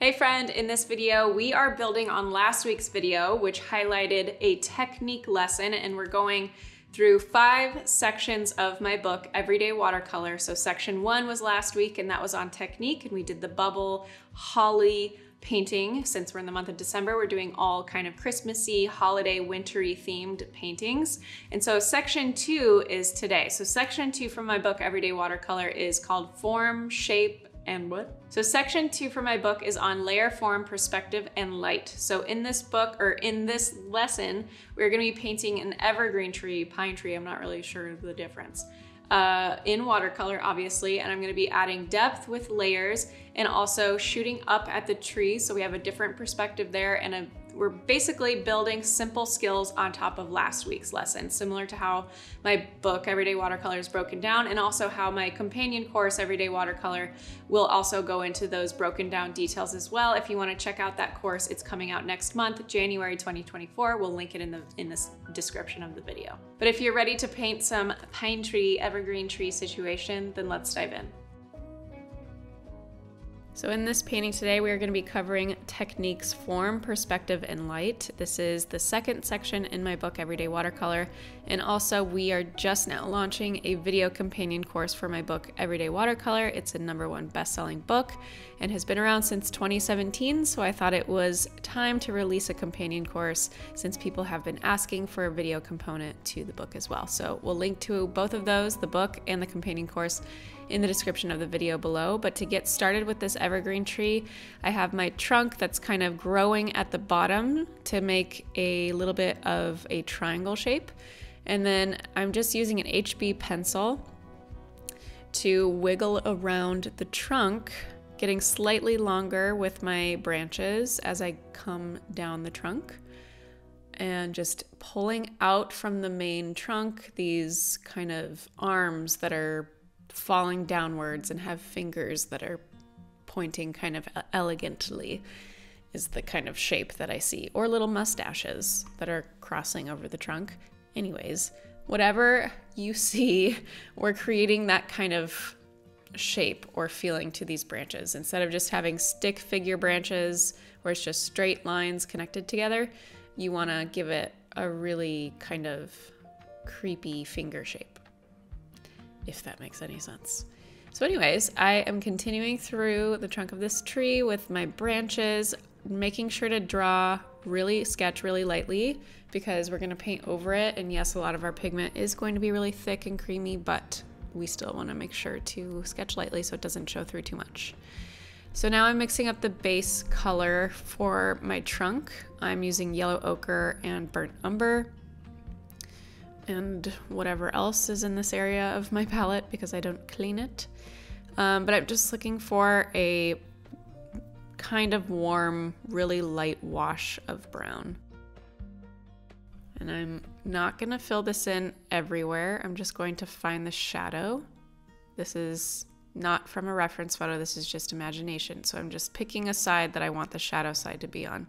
Hey friend, in this video, we are building on last week's video, which highlighted a technique lesson, and we're going through 5 sections of my book, Everyday Watercolor. So section 1 was last week, and that was on technique, and we did the bubble holly painting. Since we're in the month of December, we're doing all kind of Christmassy, holiday, wintry themed paintings. And so section 2 is today. So section 2 from my book, Everyday Watercolor, is called Form, Shape, and what? So section 2 for my book is on layer, form, perspective, and light. So in this book, or in this lesson, we're gonna be painting an evergreen tree, pine tree, I'm not really sure of the difference, in watercolor, obviously, and I'm gonna be adding depth with layers and also shooting up at the tree. So we have a different perspective there, and we're basically building simple skills on top of last week's lesson, similar to how my book, Everyday Watercolor, is broken down, and also how my companion course, Everyday Watercolor, will also go into those broken down details as well. If you wanna check out that course, it's coming out next month, January 2024. We'll link it in the description of the video. But if you're ready to paint some pine tree, evergreen tree situation, then let's dive in. So in this painting today, we are going to be covering techniques, form, perspective, and light. This is the second section in my book, Everyday Watercolor. And also we are just now launching a video companion course for my book, Everyday Watercolor. It's a #1 best-selling book and has been around since 2017. So I thought it was time to release a companion course since people have been asking for a video component to the book as well. So we'll link to both of those, the book and the companion course, in the description of the video below. But to get started with this evergreen tree, I have my trunk that's kind of growing at the bottom to make a little bit of a triangle shape. And then I'm just using an HB pencil to wiggle around the trunk, getting slightly longer with my branches as I come down the trunk, and just pulling out from the main trunk these kind of arms that are falling downwards and have fingers that are pointing kind of elegantly is the kind of shape that I see, or little mustaches that are crossing over the trunk. Anyways, whatever you see, we're creating that kind of shape or feeling to these branches. Instead of just having stick figure branches where it's just straight lines connected together, you want to give it a really kind of creepy finger shape, if that makes any sense. So anyways, I am continuing through the trunk of this tree with my branches, making sure to sketch really lightly, because we're gonna paint over it. And yes, a lot of our pigment is going to be really thick and creamy, but we still wanna make sure to sketch lightly so it doesn't show through too much. So now I'm mixing up the base color for my trunk. I'm using yellow ochre and burnt umber, and whatever else is in this area of my palette because I don't clean it. But I'm just looking for a kind of warm, really light wash of brown. And I'm not gonna fill this in everywhere. I'm just going to find the shadow. This is not from a reference photo, this is just imagination. So I'm just picking a side that I want the shadow side to be on,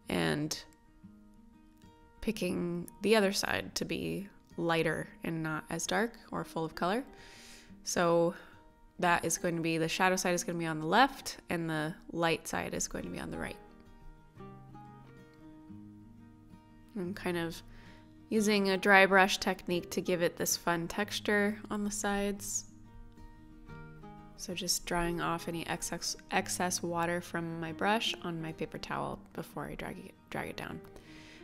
and picking the other side to be lighter and not as dark or full of color. So that is going to be, the shadow side is going to be on the left and the light side is going to be on the right. I'm kind of using a dry brush technique to give it this fun texture on the sides. So just drying off any excess water from my brush on my paper towel before I drag it down.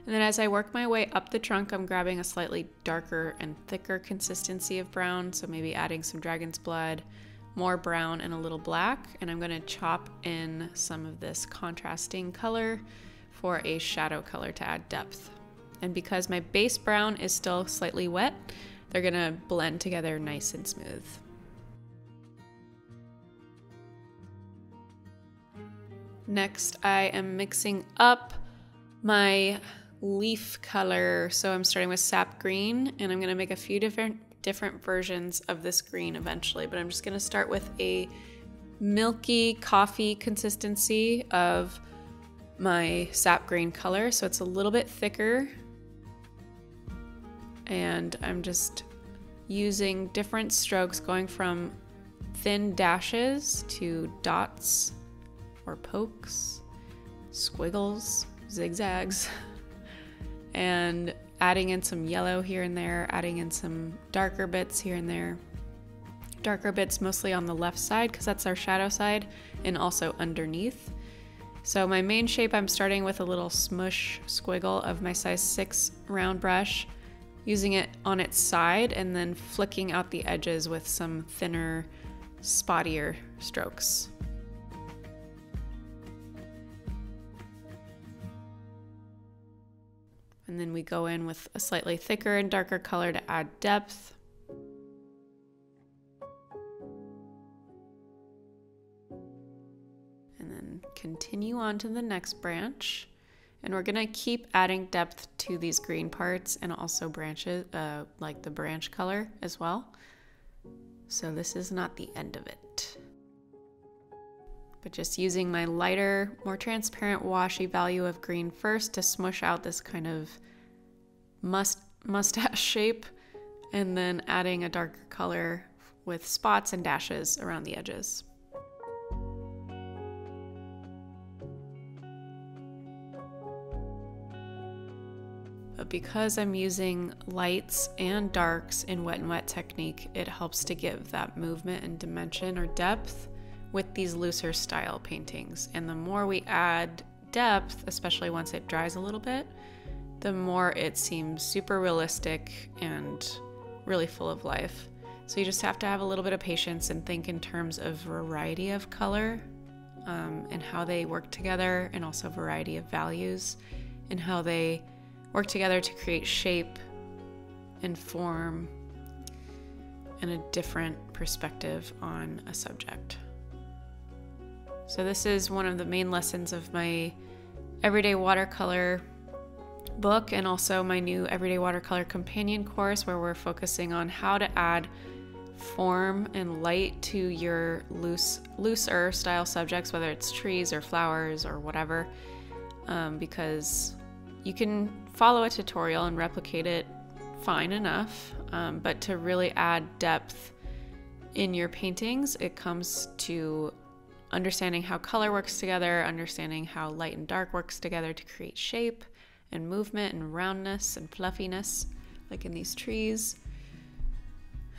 And then as I work my way up the trunk, I'm grabbing a slightly darker and thicker consistency of brown. So maybe adding some dragon's blood, more brown, and a little black. And I'm gonna chop in some of this contrasting color for a shadow color to add depth. And because my base brown is still slightly wet, they're gonna blend together nice and smooth. Next, I am mixing up my leaf color. So I'm starting with sap green, and I'm gonna make a few different versions of this green eventually, but I'm just gonna start with a milky coffee consistency of my sap green color. So it's a little bit thicker, and I'm just using different strokes going from thin dashes to dots for pokes, squiggles, zigzags, and adding in some yellow here and there, adding in some darker bits here and there. Darker bits mostly on the left side because that's our shadow side, and also underneath. So my main shape, I'm starting with a little smush squiggle of my size 6 round brush, using it on its side and then flicking out the edges with some thinner, spottier strokes. And then we go in with a slightly thicker and darker color to add depth. And then continue on to the next branch. And we're gonna keep adding depth to these green parts and also branches, like the branch color as well. So this is not the end of it. But just using my lighter, more transparent washy value of green first to smush out this kind of mustache shape, and then adding a darker color with spots and dashes around the edges. But because I'm using lights and darks in wet and wet technique, it helps to give that movement and dimension or depth with these looser style paintings. And the more we add depth, especially once it dries a little bit, the more it seems super realistic and really full of life. So you just have to have a little bit of patience and think in terms of variety of color and how they work together, and also variety of values and how they work together to create shape and form and a different perspective on a subject. So this is one of the main lessons of my Everyday Watercolor book, and also my new Everyday Watercolor Companion Course, where we're focusing on how to add form and light to your looser style subjects, whether it's trees or flowers or whatever, because you can follow a tutorial and replicate it fine enough, but to really add depth in your paintings, it comes to understanding how color works together, understanding how light and dark works together to create shape and movement and roundness and fluffiness, like in these trees.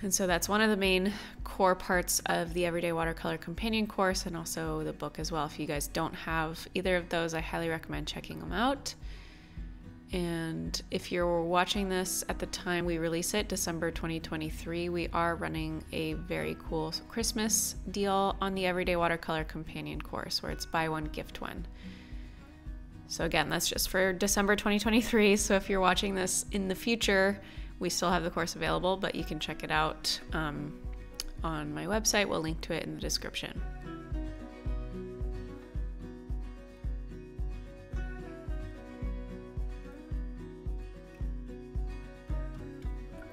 And so that's one of the main core parts of the Everyday Watercolor Companion Course, and also the book as well. If you guys don't have either of those, I highly recommend checking them out. And if you're watching this at the time we release it, December 2023, we are running a very cool Christmas deal on the Everyday Watercolor Companion Course, where it's buy one, gift one. So again, that's just for December 2023. So if you're watching this in the future, we still have the course available, but you can check it out on my website. We'll link to it in the description.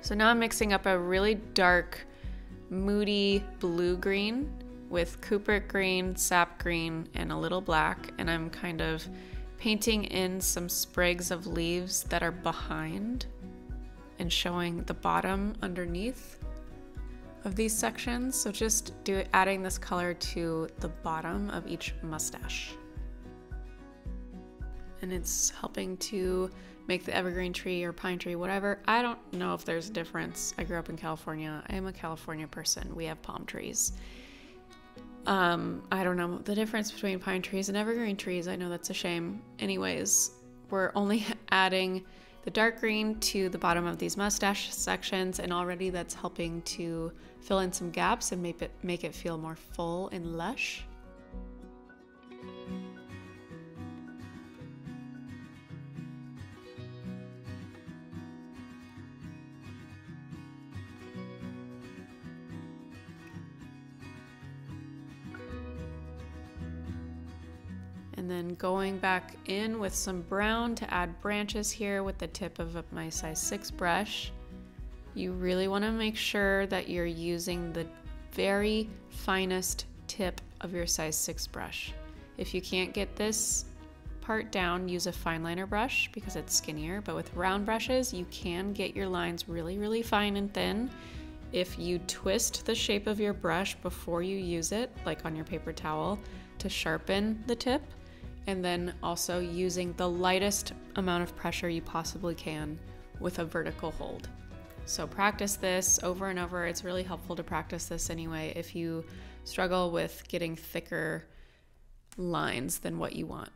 So now I'm mixing up a really dark, moody blue-green with Kubrick green, sap green, and a little black, and I'm kind of painting in some sprigs of leaves that are behind and showing the bottom underneath of these sections. So just adding this color to the bottom of each mustache. And it's helping to make the evergreen tree or pine tree, whatever. I don't know if there's a difference. I grew up in California. I am a California person. We have palm trees. I don't know the difference between pine trees and evergreen trees. I know that's a shame. Anyways, we're only adding the dark green to the bottom of these mustache sections, and already that's helping to fill in some gaps and make it feel more full and lush. And then going back in with some brown to add branches here with the tip of my size 6 brush. You really want to make sure that you're using the very finest tip of your size 6 brush. If you can't get this part down, use a fine liner brush because it's skinnier, but with round brushes, you can get your lines really, really fine and thin. If you twist the shape of your brush before you use it, like on your paper towel, to sharpen the tip, and then also using the lightest amount of pressure you possibly can with a vertical hold. So practice this over and over. It's really helpful to practice this anyway if you struggle with getting thicker lines than what you want.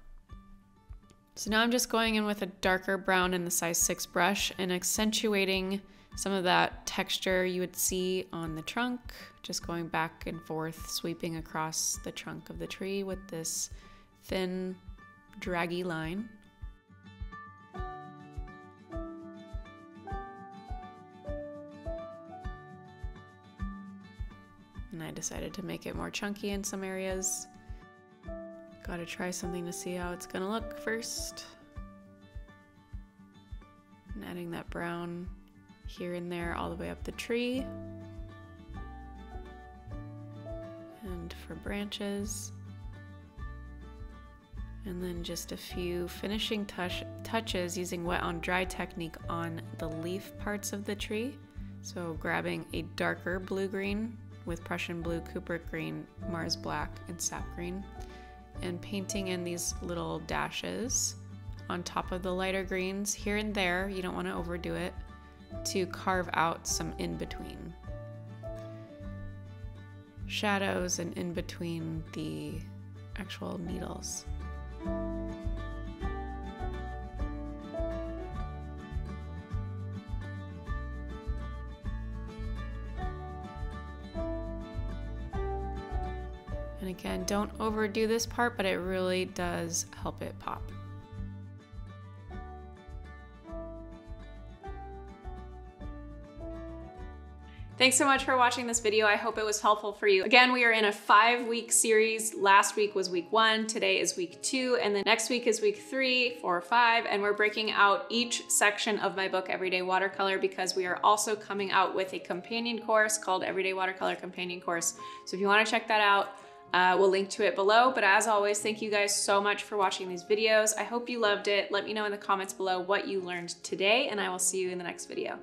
So now I'm just going in with a darker brown in the size 6 brush and accentuating some of that texture you would see on the trunk, just going back and forth, sweeping across the trunk of the tree with this thin, draggy line. And I decided to make it more chunky in some areas. Gotta try something to see how it's gonna look first. And adding that brown here and there all the way up the tree. And for branches. And then just a few finishing touches using wet on dry technique on the leaf parts of the tree. So grabbing a darker blue-green with Prussian blue, Cooper green, Mars black, and sap green, and painting in these little dashes on top of the lighter greens here and there. You don't want to overdo it, to carve out some in-between shadows and in between the actual needles. And again, don't overdo this part, but it really does help it pop. Thanks so much for watching this video. I hope it was helpful for you. Again, we are in a 5-week series. Last week was week 1, today is week 2, and then next week is week 3, 4, 5, and we're breaking out each section of my book, Everyday Watercolor, because we are also coming out with a companion course called Everyday Watercolor Companion Course. So if you wanna check that out, we'll link to it below. But as always, thank you guys so much for watching these videos. I hope you loved it. Let me know in the comments below what you learned today, and I will see you in the next video.